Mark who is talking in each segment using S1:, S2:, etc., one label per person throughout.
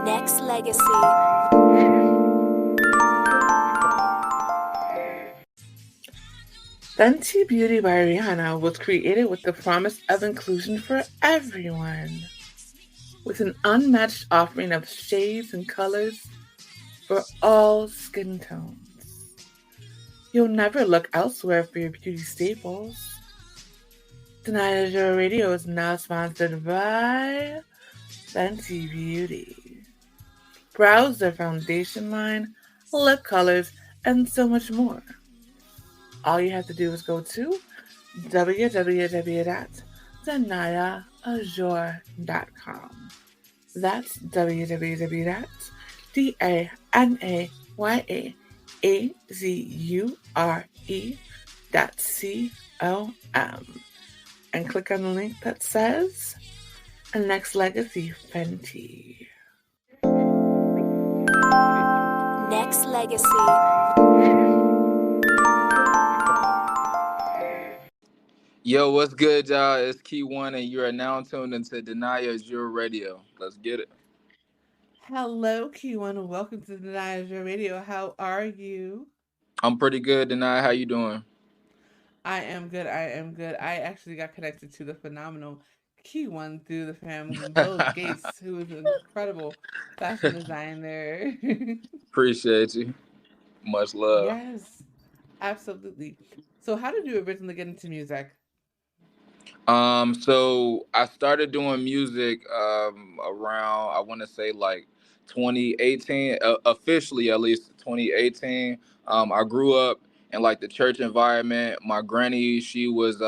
S1: Next Legacy.
S2: Fenty Beauty by Rihanna was created with the promise of inclusion for everyone, with an unmatched offering of shades and colors for all skin tones. You'll never look elsewhere for your beauty staples. Danaya Azure Radio is now sponsored by Fenty Beauty. Browse their foundation line, lip colors, and so much more. All you have to do is go to www.danayaazure.com. That's www.danayaazure.com. And click on the link that says Next Legacy Fenty.
S1: Next Legacy.
S3: Yo, what's good, y'all? It's Ke1, and you are now tuned into Danaya Azure Radio. Let's get it.
S2: Hello, Ke1, and welcome to Danaya Azure Radio. How are you?
S3: I'm pretty good, Danaya. How you doing?
S2: I am good. I actually got connected to the phenomenal Ke1 through the family, Bill Gates, who is an incredible fashion designer.
S3: Appreciate you. Much love.
S2: Yes, absolutely. So, how did you originally get into music?
S3: So I started doing music around, I want to say like 2018, officially at least 2018. I grew up in like the church environment. My granny, she was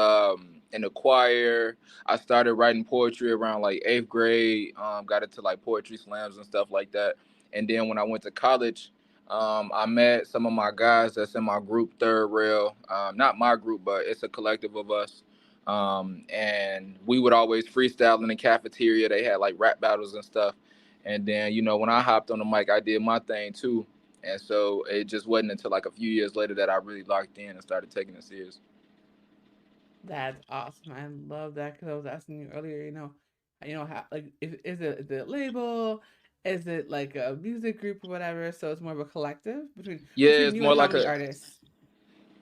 S3: in the choir. I started writing poetry around like eighth grade. Got into like poetry slams and stuff like that. And then when I went to college, I met some of my guys that's in my group, Third Rail. Not my group, but it's a collective of us. And we would always freestyle in the cafeteria. They had like rap battles and stuff. And then, when I hopped on the mic, I did my thing too. And so it just wasn't until like a few years later that I really locked in and started taking it serious.
S2: That's awesome. I love that because I was asking you earlier. How like is it the label? Is it like a music group or whatever? So it's more of a collective between
S3: Yeah,
S2: between
S3: it's
S2: you
S3: more
S2: and how
S3: like
S2: many artists?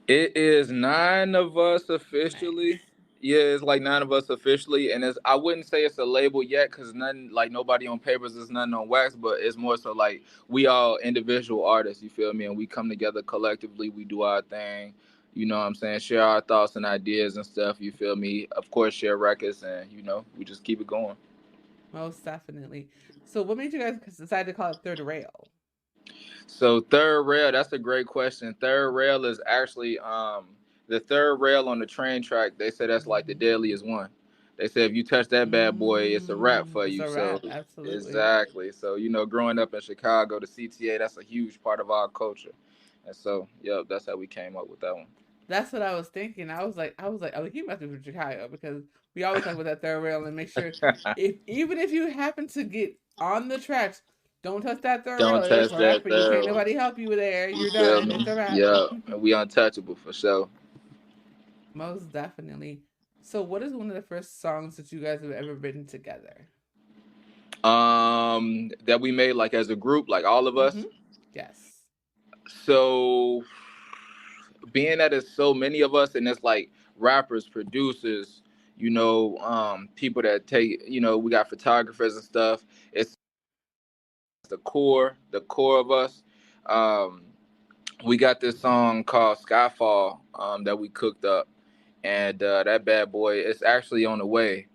S3: it is 9 of us officially.
S2: Nice.
S3: Yeah, it's like 9 of us officially, and I wouldn't say it's a label yet because nothing like nobody on papers is nothing on wax, but it's more so like we all individual artists. You feel me? And we come together collectively. We do our thing. You know what I'm saying? Share our thoughts and ideas and stuff. You feel me? Of course, share records, and we just keep it going.
S2: Most definitely. So what made you guys decide to call it Third Rail?
S3: So third rail, that's a great question. Third rail is actually the third rail on the train track. They say that's like the deadliest one. They say if you touch that bad boy, it's a wrap for
S2: It's
S3: you.
S2: a
S3: So
S2: wrap, absolutely.
S3: exactly. So growing up in Chicago, the CTA, that's a huge part of our culture. And so, yep, that's how we came up with that one.
S2: That's what I was thinking. I was like, you must be from Chicago because we always talk about that third rail and make sure if even if you happen to get on the tracks, don't touch that third rail.
S3: Don't
S2: It's
S3: touch
S2: a wrap
S3: that
S2: for you. Can't
S3: third one.
S2: nobody help you there.
S3: You
S2: You're
S3: feel
S2: done.
S3: me?
S2: It's a wrap.
S3: Yeah, and we untouchable for sure.
S2: Most definitely. So, what is one of the first songs that you guys have ever written together?
S3: That we made like as a group, like all of
S2: Mm-hmm.
S3: us.
S2: Yes.
S3: So being that it's so many of us and it's like rappers, producers, people that take, we got photographers and stuff. It's the core of us. Um, we got this song called Skyfall that we cooked up, and that bad boy is actually on the way.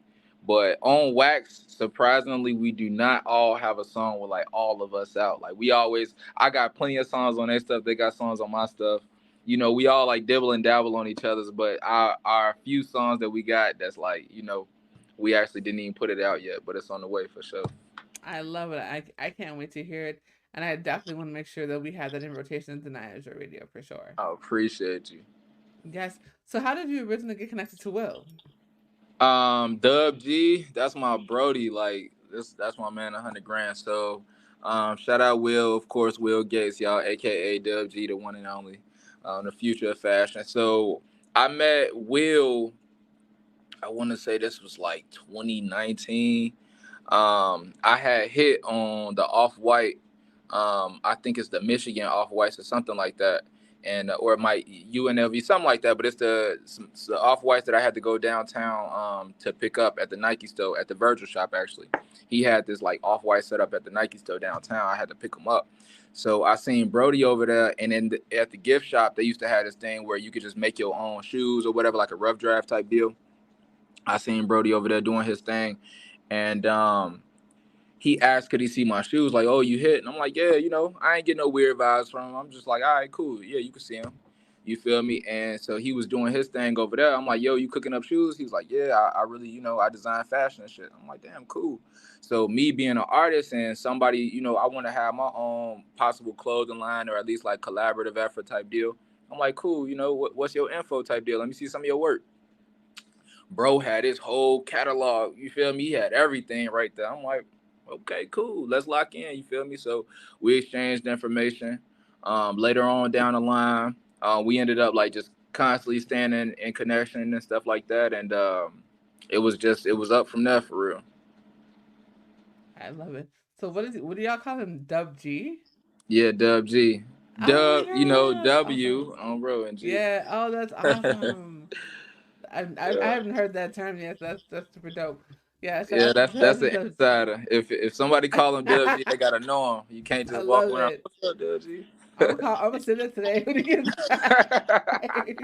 S3: But on Wax, surprisingly, we do not all have a song with like all of us out. Like I got plenty of songs on their stuff. They got songs on my stuff. We all like dibble and dabble on each other's. But our few songs that we got, that's like we actually didn't even put it out yet, but it's on the way for sure.
S2: I love it. I can't wait to hear it. And I definitely want to make sure that we have that in rotation in Danaya Azure Radio for sure.
S3: I appreciate you.
S2: Yes. So, how did you originally get connected to Will?
S3: Dub G, that's my Brody. Like that's my man, 100 grand. So, shout out Will, of course, Will Gates, y'all, aka Dub G, the one and only, the future of fashion. So I met Will. I want to say this was like 2019. I had hit on the Off-White. I think it's the Michigan Off-Whites or something like that, and or it might UNLV, something like that. But it's the Off-Whites that I had to go downtown to pick up at the Nike store at the Virgil shop. Actually, he had this like Off-White set up at the Nike store downtown. I had to pick him up. So I seen Brody over there, and then at the gift shop, they used to have this thing where you could just make your own shoes or whatever, like a rough draft type deal. I seen Brody over there doing his thing, and he asked, could he see my shoes? Like, oh, you hit? And I'm like, yeah, I ain't getting no weird vibes from him. I'm just like, all right, cool. Yeah, you can see him. You feel me? And so he was doing his thing over there. I'm like, yo, you cooking up shoes? He was like, yeah, I really, I design fashion and shit. I'm like, damn, cool. So me being an artist and somebody, I want to have my own possible clothing line or at least like collaborative effort type deal. I'm like, cool, what's your info type deal? Let me see some of your work. Bro had his whole catalog. You feel me? He had everything right there. I'm like, okay, cool. Let's lock in. You feel me? So we exchanged information. Later on down the line, we ended up like just constantly staying in connection and stuff like that. And it was up from there for real.
S2: I love it. So what do y'all call him? Dub G?
S3: Yeah, Dub G.
S2: Oh my
S3: Dub,
S2: gosh, that's
S3: W
S2: awesome.
S3: on bro and G.
S2: Yeah. Oh, that's awesome. I
S3: Yeah.
S2: haven't heard that term yet. That's super dope. Yeah. Shout
S3: Yeah,
S2: out to
S3: that's an
S2: Dub G.
S3: insider. If somebody call him Dub G, they gotta know him. You can't
S2: I
S3: just walk
S2: love
S3: around.
S2: it.
S3: What's up, Dub G?
S2: I'm gonna send it today when he gets back.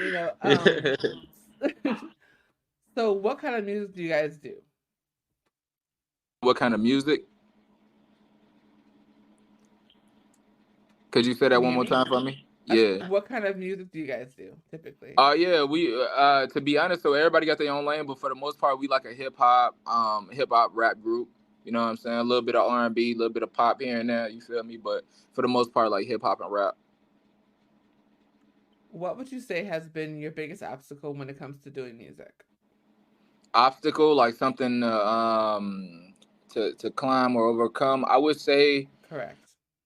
S2: you know. So what kind of music do you guys do?
S3: What kind of music? Could you say that
S2: Can you
S3: one
S2: hear
S3: more
S2: me?
S3: time for me? Yeah.
S2: What kind of music do you guys do typically?
S3: Yeah, we to be honest, so everybody got their own lane, but for the most part, we like a hip hop rap group. You know what I'm saying? A little bit of R&B, a little bit of pop here and there. You feel me? But for the most part, like hip hop and rap.
S2: What would you say has been your biggest obstacle when it comes to doing music?
S3: Obstacle, like something to climb or overcome. I would say
S2: Correct.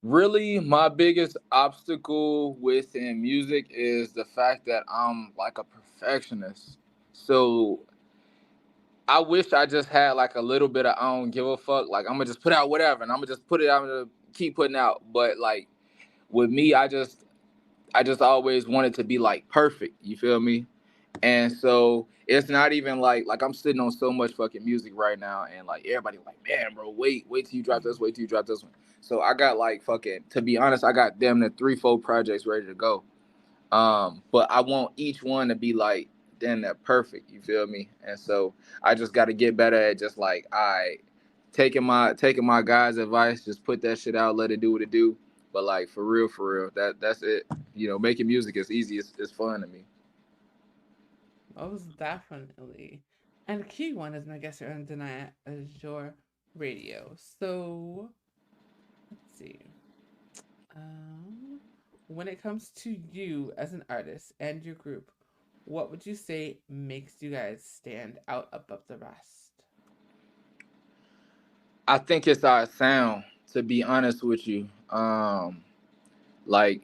S3: really my biggest obstacle within music is the fact that I'm like a perfectionist. So I wish I just had like a little bit of I don't give a fuck. Like I'm gonna just put out whatever, and I'm gonna just put it. I'm gonna keep putting out. But like with me, I just always wanted to be like perfect. You feel me? And so it's not even like I'm sitting on so much fucking music right now, and like everybody like, man, bro, wait till you drop this, wait till you drop this one. So I got like fucking, to be honest, I got damn near 3-4 projects ready to go. But I want each one to be like damn that perfect. You feel me? And so I just got to get better at just like taking my guys' advice, just put that shit out, let it do what it do. But like for real, that's it. Making music is easy. It's fun to me.
S2: Most definitely. And Ke1 is my guest here on Danaya Azure Radio. So let's see. Um, when it comes to you as an artist and your group, what would you say makes you guys stand out above the rest?
S3: I think it's our sound, to be honest with you. Like,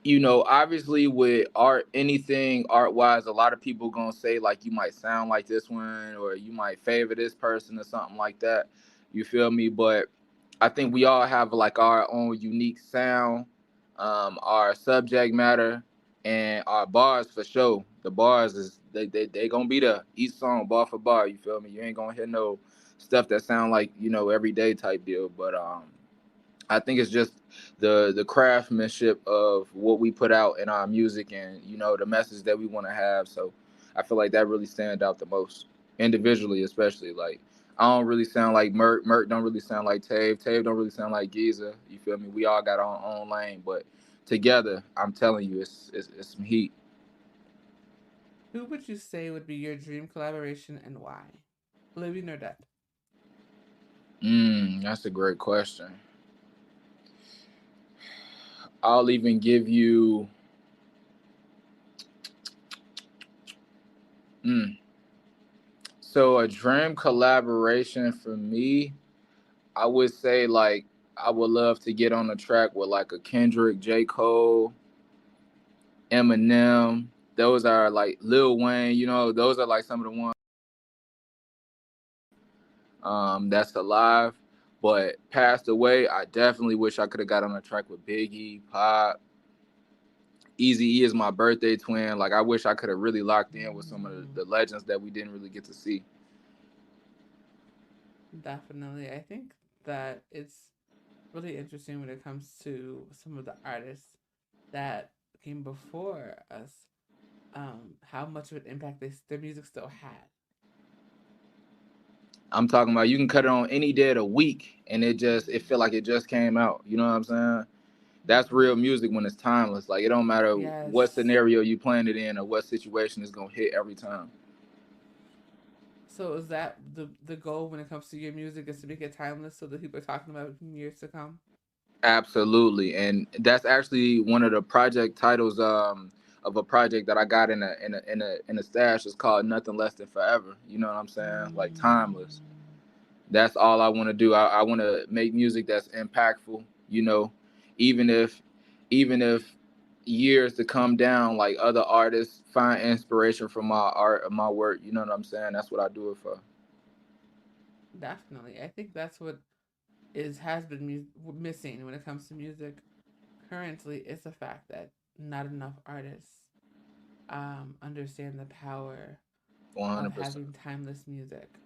S3: obviously with art, anything art wise, a lot of people gonna say like you might sound like this one or you might favor this person or something like that. You feel me? But I think we all have like our own unique sound, our subject matter, and our bars for sure. The bars is they gonna be there each song bar for bar. You feel me? You ain't gonna hear no stuff that sound like everyday type deal. But I think it's just the craftsmanship of what we put out in our music and the message that we want to have. So I feel like that really stands out the most individually, especially like I don't really sound like Mert. Mert don't really sound like Tave. Tave don't really sound like Giza. You feel me? We all got our own lane, but together, I'm telling you, it's some heat.
S2: Who would you say would be your dream collaboration and why? Living or dead?
S3: That's a great question. I'll even give you. Mm. So a dream collaboration for me, I would say like I would love to get on a track with like a Kendrick, J. Cole, Eminem. Those are like Lil Wayne. Those are like some of the ones. that's alive, but passed away. I definitely wish I could have got on a track with Biggie, Pop. Easy E is my birthday twin. Like I wish I could have really locked in with some of the legends that we didn't really get to see.
S4: Definitely. I think that it's really interesting when it comes to some of the artists that came before us, how much of an impact their music still had.
S3: I'm talking about you can cut it on any day of the week and it feel like it just came out. You know what I'm saying? That's real music when it's timeless. Like it don't matter what
S4: Yes.
S3: scenario you playing it in or what situation is gonna hit every time.
S4: So is that the goal when it comes to your music, is to make it timeless so that people are talking about it in years to come?
S3: Absolutely, and that's actually one of the project titles of a project that I got in a stash. It's called Nothing Less Than Forever. You know what I'm saying? Like timeless. That's all I want to do. I want to make music that's impactful. You know, even if even if years to come down, like other artists find inspiration from my art or my work. You know what I'm saying? That's what I do it for.
S4: Definitely. I think that's what is has been missing when it comes to music currently. Is the fact that not enough artists understand the power
S3: One
S4: of
S3: hundred percent.
S4: having timeless music.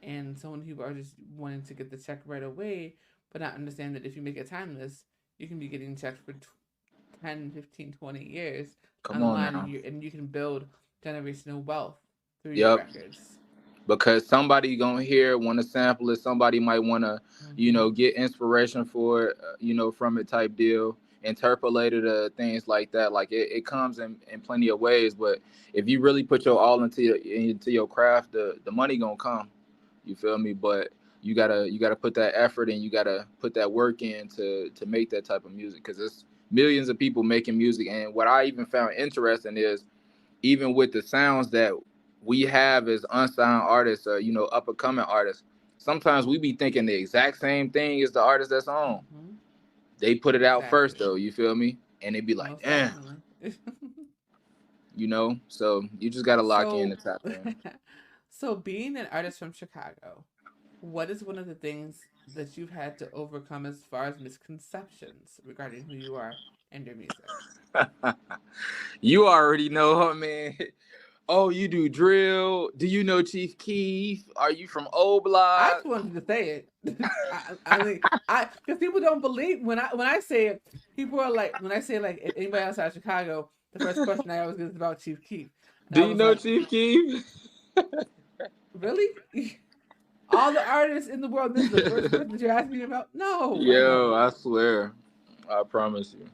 S4: And so many people are just wanting to get the check right away, but not understand that if you make it timeless, you can be getting checked for 10, 15, 20 years
S3: Come
S4: on the
S3: on
S4: line,
S3: now.
S4: and you can build generational wealth through your
S3: Yep.
S4: records.
S3: Because somebody gonna hear, want to sample it. Somebody might want to,
S4: Mm-hmm.
S3: get inspiration for it, from it type deal. Interpolated things like that. Like it comes in plenty of ways. But if you really put your all into your craft, the money gonna come. You feel me? But you gotta put that effort and you gotta put that work in to make that type of music. Because it's millions of people making music. And what I even found interesting is even with the sounds that we have as unsigned artists or up and coming artists, sometimes we be thinking the exact same thing as the artist that's on.
S4: Mm-hmm.
S3: They put it out first
S4: Exactly.
S3: though, you feel me? And it be like,
S4: Most
S3: damn,
S4: definitely.
S3: so you just gotta lock in
S4: So,
S3: and tap in.
S4: so being an artist from Chicago, what is one of the things that you've had to overcome as far as misconceptions regarding who you are and your music?
S3: You already know her, man. Oh, you do drill. Do you know Chief Keef? Are you from O
S4: I
S3: Block?
S4: just wanted to say it. I mean, because people don't believe when I say it. People are like, when I say like anybody outside Chicago, the first question I always get is about Chief Keef, and
S3: Do
S4: I
S3: you
S4: was
S3: know
S4: like,
S3: Chief Keef?
S4: really? All the artists in the world, this is the first person that you're asking me about? No, I
S3: Yo,
S4: don't.
S3: I swear. I promise you.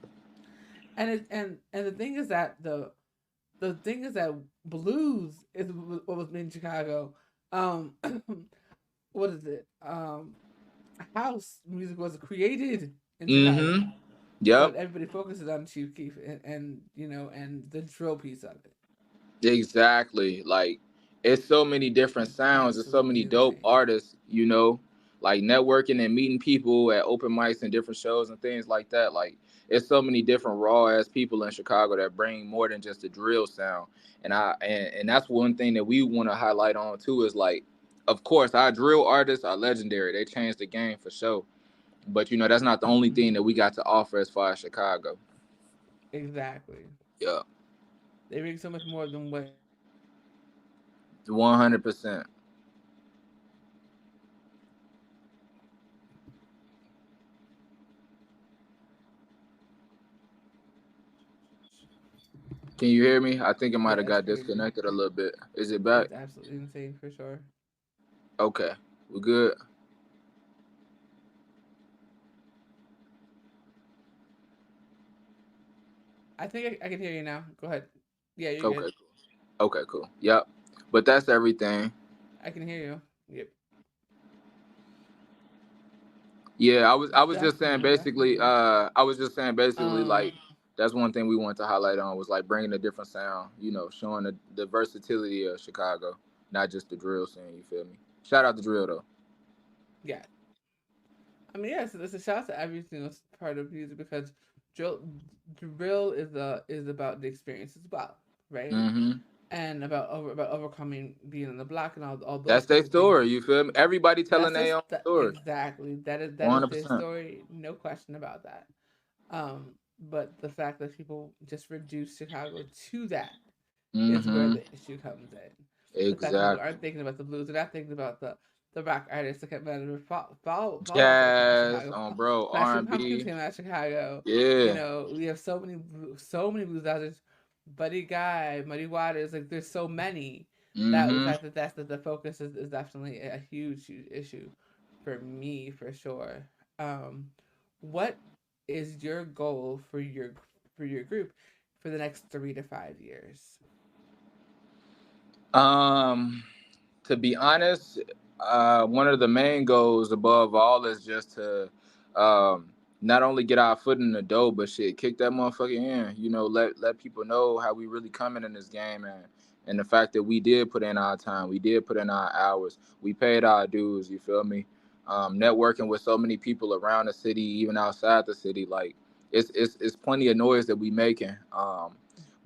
S4: And the thing is that blues is what was made in Chicago. Um, what is it? House music was created in Chicago,
S3: Mm-hmm. Yep.
S4: but everybody focuses on Chief Keef and and the drill piece of it.
S3: Exactly. Like it's so many different
S4: It's
S3: sounds. There's so many
S4: absolutely
S3: dope
S4: insane.
S3: artists, like networking and meeting people at open mics and different shows and things like that. Like it's so many different raw ass people in Chicago that bring more than just the drill sound. And that's one thing that we want to highlight on too is like, of course, our drill artists are legendary. They changed the game for sure. But that's not the only thing that
S4: Hmm.
S3: we got to offer as far as Chicago.
S4: Exactly.
S3: Yeah.
S4: They bring so much more than what
S3: 100%. Can you hear me? I think it might have
S4: yes,
S3: got
S4: I hear you.
S3: disconnected a little bit. Is it back?
S4: It's absolutely insane for sure.
S3: Okay. We good?
S4: I think I can hear you now. Go ahead. Yeah, you're
S3: Okay,
S4: good.
S3: cool. Okay, cool. Yep. But that's everything.
S4: I can hear you. Yep.
S3: Yeah, I was just saying
S4: Definitely,
S3: basically
S4: definitely.
S3: like
S4: Um,
S3: that's one thing we wanted to highlight on was like bringing a different sound, showing the versatility of Chicago, not just the drill scene, you feel me? Shout out the drill though.
S4: yeah. I mean, yes, it's a shout to every single part of music because drill, drill is about the experience as well, right?
S3: Mhm.
S4: and about overcoming being on the block and all those
S3: That's their
S4: type of things.
S3: story. You feel me? Everybody telling
S4: That's
S3: their own story.
S4: exactly that is their
S3: 100%.
S4: story, no question about that. But the fact that people just reduce Chicago to that is where
S3: Mm-hmm.
S4: the issue comes in. The fact that people
S3: Exactly.
S4: aren't thinking about the blues, they're not thinking about the rock artists that came out of fall that came out of
S3: Jazz
S4: Chicago.
S3: on bro.
S4: Smashing Pumpkins
S3: R&B.
S4: came out of Chicago. You
S3: Yeah.
S4: know, we have so many blues artists. Buddy Guy, Muddy Waters, like there's so many that the
S3: Mm-hmm.
S4: fact that the focus is definitely a huge issue for me for sure. What is your goal for your group for the next 3 to 5 years?
S3: Um, to be honest, one of the main goals above all is just to um, not only get our foot in the door, but shit, kick that motherfucker in. You know, let people know how we really coming in this game, and the fact that we did put in our time, we did put in our hours, we paid our dues. You feel me? Networking with so many people around the city, even outside the city, like it's plenty of noise that we making.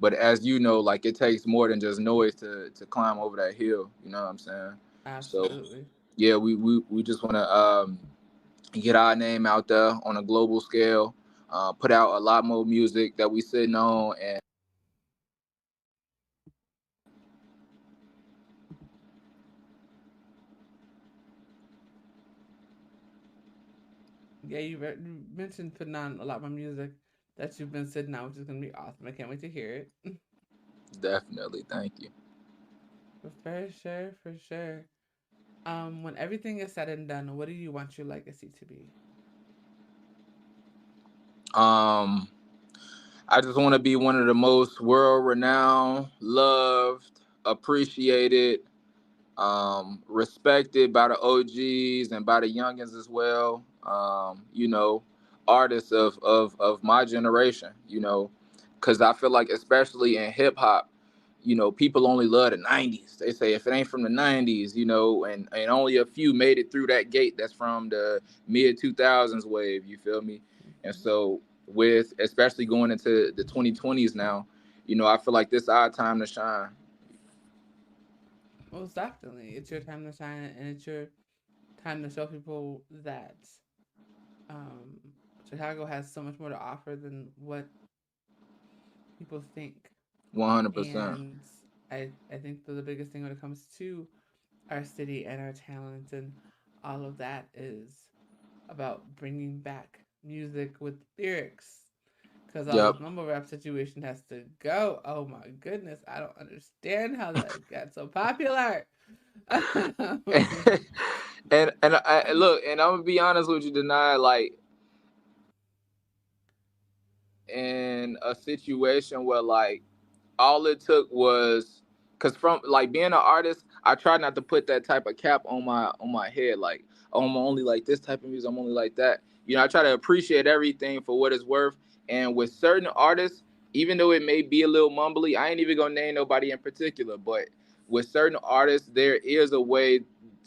S3: But as you know, like it takes more than just noise to climb over that hill. You know what I'm saying? So
S4: Absolutely.
S3: yeah, we just want to get our name out there on a global scale, put out a lot more music that we sitting on, and
S4: Yeah, you mentioned putting on a lot more music that you've been sitting on, which is gonna be awesome. I can't wait to hear it.
S3: definitely thank you.
S4: For sure, for sure. When everything is said and done, what do you want your legacy to be?
S3: Um, I just want to be one of the most world renowned, loved, appreciated, respected by the OGs and by the youngins as well. You know, artists of my generation. You know, because I feel like especially in hip hop, you know, people only love the '90s. They say if it ain't from the '90s, you know, and only a few made it through that gate. That's from the mid 2000s wave. You feel me? And
S4: Mhm.
S3: so with especially going into the 2020s now, you know, I feel like this is our time to shine.
S4: Most definitely, it's your time to shine, and it's your time to show people that um, Chicago has so much more to offer than what people think.
S3: 100%.
S4: And I think the biggest thing when it comes to our city and our talent and all of that is about bringing back music with lyrics. Because all
S3: Yep.
S4: this mumble rap situation has to go. Oh my goodness, I don't understand how that got so popular.
S3: And I look, and I'm gonna be honest with you, Deny, like in a situation where like all it took was because from like being an artist, I try not to put that type of cap on my head, like, oh, I'm only like this type of music, I'm only like that. You know, I try to appreciate everything for what it's worth. And with certain artists, even though it may be a little mumbly, I ain't even gonna name nobody in particular, but with certain artists, there is a way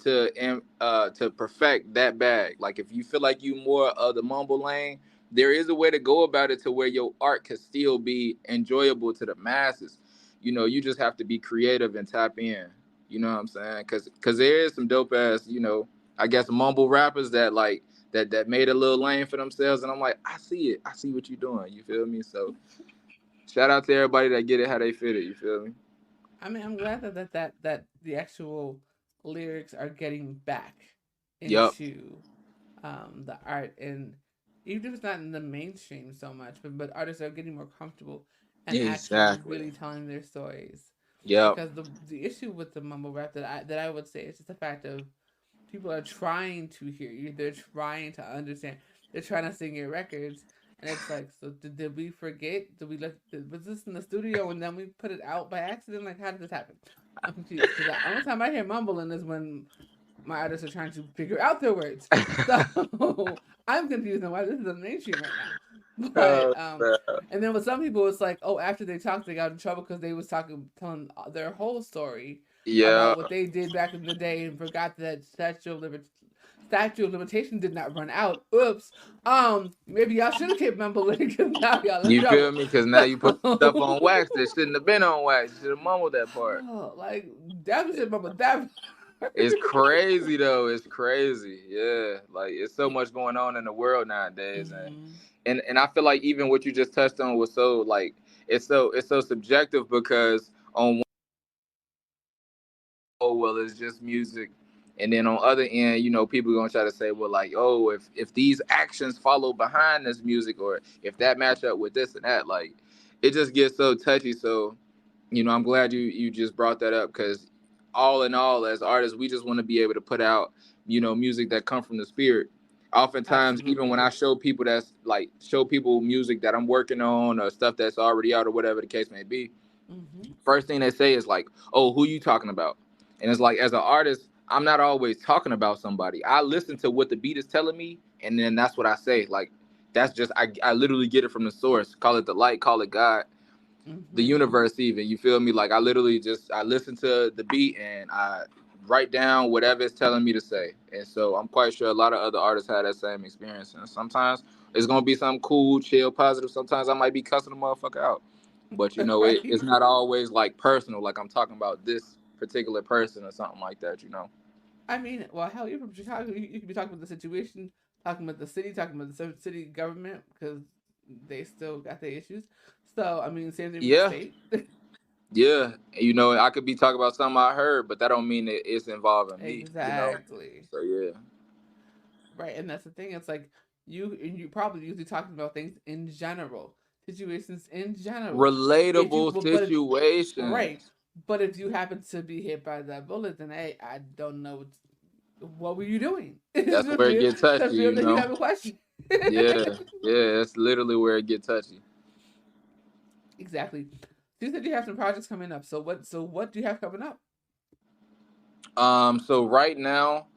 S3: to perfect that bag. Like if you feel like you more of the mumble lane, there is a way to go about it to where your art can still be enjoyable to the masses. You know, you just have to be creative and tap in. You know what I'm saying? Because there is some dope ass, you know, I guess mumble rappers that like that made a little lane for themselves, and I'm like, I see it. I see what you're doing. You feel me? So shout out to everybody that get it how they fit it. You feel me?
S4: I mean, I'm glad that the actual lyrics are getting back
S3: Yep.
S4: into the art, and even if it's not in the mainstream so much, but artists are getting more comfortable and actually
S3: Exactly.
S4: really telling their stories.
S3: Yep.
S4: Because the issue with the mumble rap that I would say is just the fact of people are trying to hear you, they're trying to understand, they're trying to sing your records, and it's like, so did we forget? Did we was this in the studio and then we put it out by accident? Like, how did this happen? I'm confused because the only time I hear mumbling is when my artists are trying to figure out their words. So I'm confused on why this is in the mainstream right now.
S3: Uh,
S4: But and then with some people, it's like, oh, after they talked, they got in trouble because they was telling their whole story
S3: Yeah.
S4: about what they did back in the day and forgot that statute of limitation did not run out. Oops. Maybe y'all should have kept mumbling because now y'all in
S3: You feel
S4: trouble.
S3: me? Because now you put stuff on wax that shouldn't have been on wax. You should have mumbled that part.
S4: Like Devin should mumble that.
S3: It's crazy though. It's crazy. Yeah. Like it's so much going on in the world nowadays,
S4: Mm-hmm.
S3: and I feel like even what you just touched on was so like it's so subjective because on oh well it's just music, and then on other end people gonna try to say well like oh if these actions follow behind this music or if that match up with this and that like it just gets so touchy. So I'm glad you just brought that up because all in all as artists we just want to be able to put out music that come from the spirit. Oftentimes even when
S4: Absolutely.
S3: I show people music that I'm working on or stuff that's already out or whatever the case may be,
S4: Mm-hmm.
S3: first thing they say is like, "Oh, who you talking about?" And it's like, as an artist, I'm not always talking about somebody. I listen to what the beat is telling me, and then that's what I say. Like, that's just I literally get it from the source. Call it the light, call it God, the
S4: Mm-hmm.
S3: universe, even. You feel me? Like, I literally just I listen to the beat and I write down whatever it's telling me to say. And so I'm quite sure a lot of other artists have that same experience. And sometimes it's gonna be something cool, chill, positive. Sometimes I might be cussing a motherfucker out. But
S4: Right.
S3: it's not always like personal, like I'm talking about this particular person or something like that.
S4: I mean, well, hell, you're from Chicago. You could be talking about the situation, talking about the city, talking about the city government because they still got their issues. So, I mean, same thing with the
S3: Yeah,
S4: state.
S3: yeah. I could be talking about something I heard, but that don't mean that it's involving me.
S4: Exactly.
S3: So yeah.
S4: Right, and that's the thing. It's like you probably usually talking about things in general, situations in general. If you
S3: Relatable
S4: but if, right,
S3: situations.
S4: but if you happen to be hit by that bullet, then hey, I don't know what were you doing.
S3: That's where it gets
S4: To
S3: touchy,
S4: feel that you have a question.
S3: Yeah, yeah, that's literally where it gets touchy.
S4: Exactly. So you said you have some projects coming up. So what do you have coming up?
S3: So right now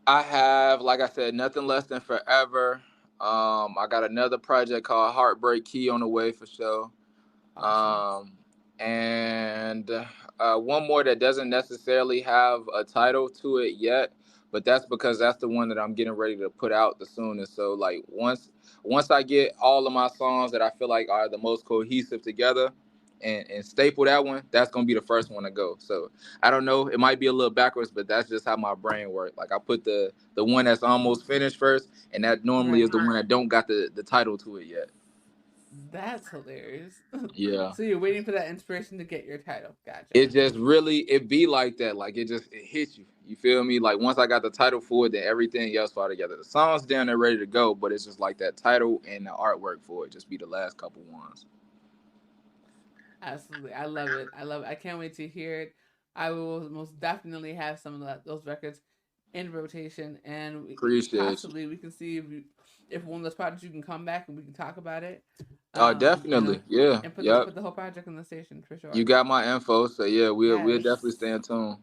S3: I have, like I said, nothing less than forever. I got another project called Heartbreak Key on the way for sure.
S4: Awesome.
S3: Um, and one more that doesn't necessarily have a title to it yet, but that's because that's the one that I'm getting ready to put out the soonest. So like once I get all of my songs that I feel like are the most cohesive together and staple that one, that's gonna be the first one to go. So I don't know, it might be a little backwards, but that's just how my brain works. Like I put the one that's almost finished first, and that normally is
S4: Right.
S3: the one that don't got the title to it yet.
S4: That's hilarious.
S3: Yeah.
S4: So you're waiting for that inspiration to get your title.
S3: It
S4: Gotcha.
S3: just really it be like that. Like it hits you. You feel me? Like once I got the title for it, then everything else fall together. The song's down there ready to go, but it's just like that title and the artwork for it just be the last couple ones.
S4: Absolutely. I love it. I love it. I can't wait to hear it. I will most definitely have some of those records in rotation, and
S3: Appreciate you.
S4: possibly we can see if one of those projects you can come back and we can talk about it. And
S3: Definitely. Yeah.
S4: and
S3: Yep.
S4: put the whole project on the station for
S3: You
S4: sure.
S3: got my info, so yeah, we'll
S4: Yes,
S3: definitely stay in tune.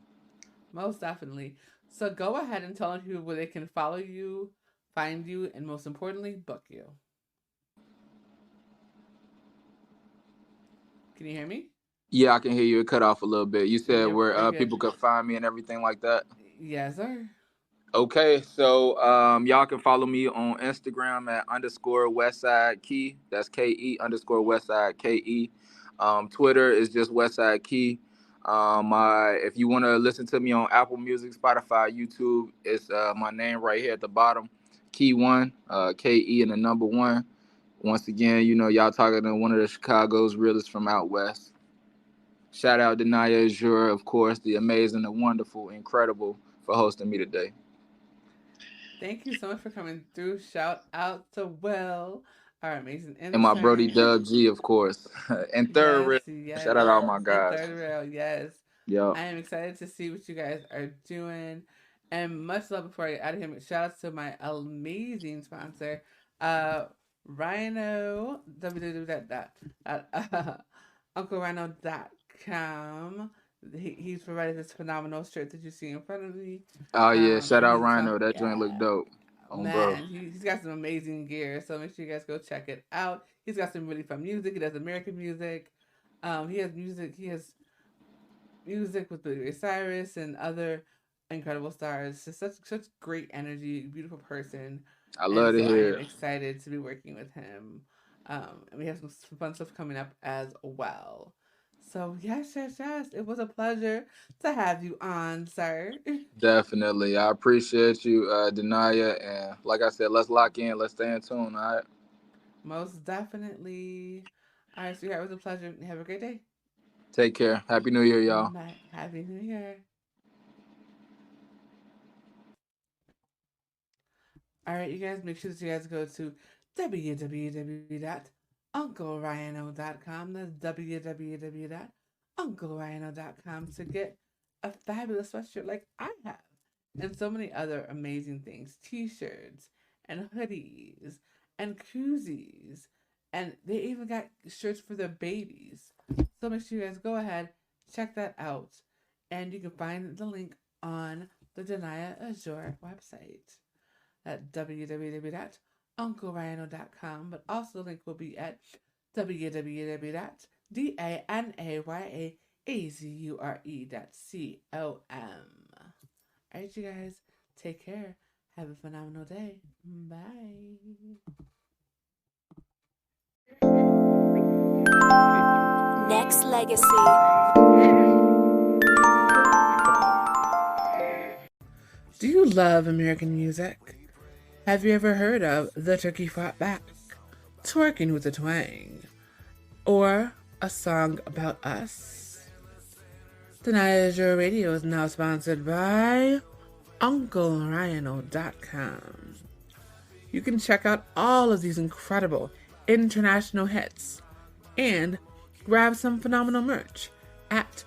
S4: most definitely. So go ahead and tell people where they can follow you, find you, and most importantly, book you. Can you hear me?
S3: Yeah, I can hear you. It cut off a little bit. You said where
S4: You're good.
S3: people could find me and everything like that.
S4: Yes, sir.
S3: Okay, so y'all can follow me on Instagram at underscore Westside Key. That's KE underscore Westside KE. Twitter is just Westside Key. If you want to listen to me on Apple Music, Spotify, YouTube, it's my name right here at the bottom, Ke1, KE and the number one. Once again, y'all talking to one of the Chicago's realest from out west. Shout out Danaya Azure, of course, the amazing, the wonderful, incredible, for hosting me today.
S4: Thank you so much for coming through. Shout out to Will, our amazing
S3: And my Brody
S4: intern.
S3: Dub G, of course. And third
S4: Yes,
S3: rail.
S4: yes.
S3: Shout out all my
S4: And
S3: guys.
S4: third rail, yes.
S3: Yep.
S4: I am excited to see what you guys are doing. And much love before I get out of here. Shout out to my amazing sponsor, uh, Rhino, UncleRhino.com. He's provided this phenomenal shirt that you see in front of me.
S3: Oh yeah, shout
S4: And
S3: out
S4: he's
S3: Rhino. That joint look
S4: yeah,
S3: dope. Bro.
S4: man, he's got some amazing gear. So make sure you guys go check it out. He's got some really fun music. He does American music. He has music. He has music with Billy Ray Cyrus and other incredible stars. Just such great energy, beautiful person,
S3: I
S4: and
S3: love to
S4: so I
S3: hear
S4: am
S3: it.
S4: excited to be working with him. And we have some fun stuff coming up as well. So yes, it was a pleasure to have you on, sir.
S3: Definitely. I appreciate you, Danaya. And like I said, let's lock in. Let's stay in tune. All right.
S4: Most definitely. All right, sweetheart, it was a pleasure. Have a great day.
S3: Take care. Happy New Year, y'all.
S4: Bye. Happy New Year. All right, you guys, make sure that you guys go to www.unclerhino.com. That's www.unclerhino.com to get a fabulous sweatshirt like I have, and so many other amazing things, t-shirts and hoodies and koozies, and they even got shirts for their babies. So make sure you guys go ahead, check that out, and you can find the link on the Danaya Azure website at www.unclerhino.com, but also the link will be at www.danayaazure.com. All right, you guys, take care. Have a phenomenal day. Bye.
S1: Next Legacy.
S2: Do you love American music? Have you ever heard of The Turkey Fought Back, Twerking with a Twang, or A Song About Us? Danaya Azure Radio is now sponsored by UncleRhino.com. You can check out all of these incredible international hits and grab some phenomenal merch at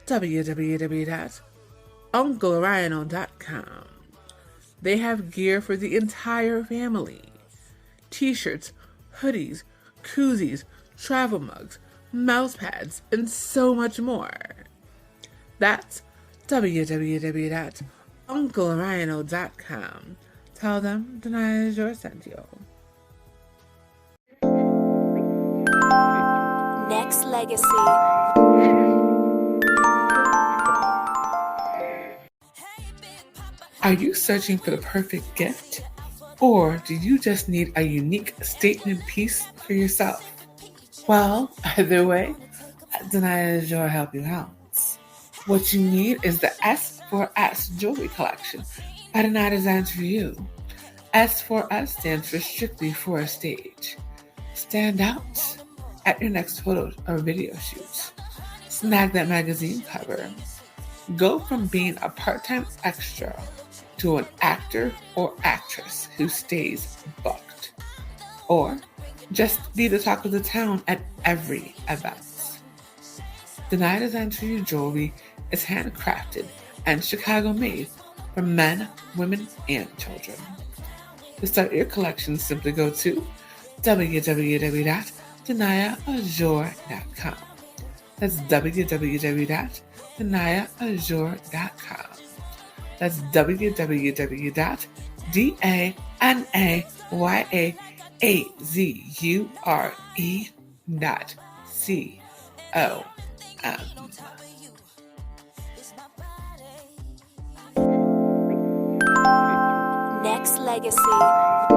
S2: www.unclerhino.com. They have gear for the entire family. T-shirts, hoodies, koozies, travel mugs, mouse pads, and so much more. That's www.unclerhino.com. Tell them Danaya Azure sent you.
S1: Next Legacy.
S2: Are you searching for the perfect gift? Or do you just need a unique statement piece for yourself? Well, either way, Danaya Azure help you out. What you need is the S4S jewelry collection by Danaya Designs for You. S4S stands for Strictly for a Stage. Stand out at your next photo or video shoot. Snag that magazine cover. Go from being a part-time extra to an actor or actress who stays booked. Or just be the talk of the town at every event. Danaya Designs for You jewelry is handcrafted and Chicago made for men, women, and children. To start your collection, simply go to www.danayaazure.com. That's www.danayaazure.com. That's www.danayaazure.com.
S1: Next Legacy.